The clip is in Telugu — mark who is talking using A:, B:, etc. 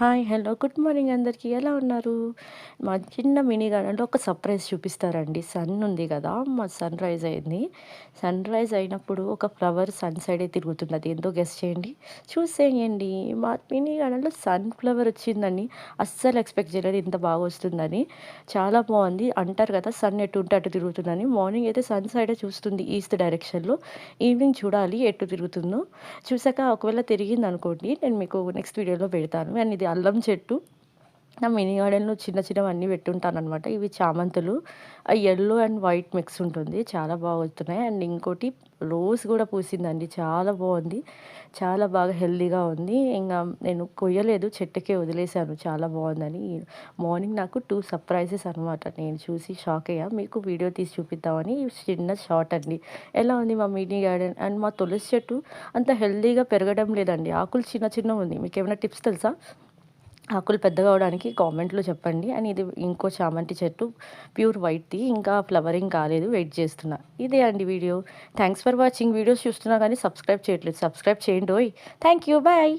A: హాయ్! హలో! గుడ్ మార్నింగ్ అందరికీ. ఎలా ఉన్నారు? మా చిన్న మినీ గార్డెన్‌లో ఒక సర్ప్రైజ్ చూపిస్తారండి. సన్ ఉంది గదా! సన్‌రైజ్ అయింది. సన్‌రైజ్ అయినప్పుడు ఒక ఫ్లవర్ సన్ సైడే తిరుగుతుంది. అది ఏందో గెస్ చేయండి? చూసేయండి. మా మినీ గార్డెన్‌లో సన్ ఫ్లవర్ వచ్చిందండి. అస్సలు ఎక్స్‌పెక్ట్ చేయలేదు ఇంత బాగా వస్తుందని. చాలా బావుంది. అంటారు కదా! సన్ ఎటు ఉంటే అటు తిరుగుతుందని. మార్నింగ్ అయితే సన్ సైడే చూస్తుంది ఈస్ట్ డైరెక్షన్‌లో. ఈవినింగ్ చూడాలి ఎటు తిరుగుతుందో. చూసాక ఒకవేళ తిరిగిందనుకోండి, నేను మీకు నెక్స్ట్ వీడియోలో పెడతాను. అండ్ ఇది అల్లం చెట్టు. నా మినీ గార్డెన్‌లో చిన్న చిన్నవన్నీ పెట్టుంటాననమాట. ఇవి చామంతులు. యెల్లో అండ్ వైట్ మిక్స్ ఉంటుంది. చాలా బాగా వస్తున్నాయి. అండ్ ఇంకోటి రోజ్ గూడా పూసిందండి. చాలా బావుంది. చాలా బాగా హెల్తీగా ఉంది. ఇంగ నేను కొయ్యలేదు. చెట్టుకే వదిలేసాను చాలా బావుందని. మార్నింగ్ నాకు 2 సర్ప్రైజెస్ అనమాట. నేను చూసి షాక్ అయ్యా. మీకు వీడియో తీసి చూపిద్దామని చిన్న షార్ట్ అండి. ఎలా ఉంది మా మినీ గార్డెన్? అండ్ మా తులసి చెట్టు అంత హెల్తీగా పెరగడం లేదండి. ఆకులు చిన్న చిన్నగున్నాయి. మీకేమైనా టిప్స్ తెలుసా? ఆకులు పెద్దగా అవ్వడానికి కామెంట్‌లో చెప్పండి. అండ్ ఇది ఇంకో చామంతి చెట్టు ప్యూర్ వైట్‌ది. ఇంకా ఫ్లవరింగ్ కాలేదు. వెయిట్ చేస్తున్నా. ఇదే అండి video. Thanks for watching. Videos చూస్తున్నా గానీ సబ్స్క్రైబ్ చేయట్లేదు. సబ్స్క్రైబ్ చేయండోయ్! Thank you. బాయ్.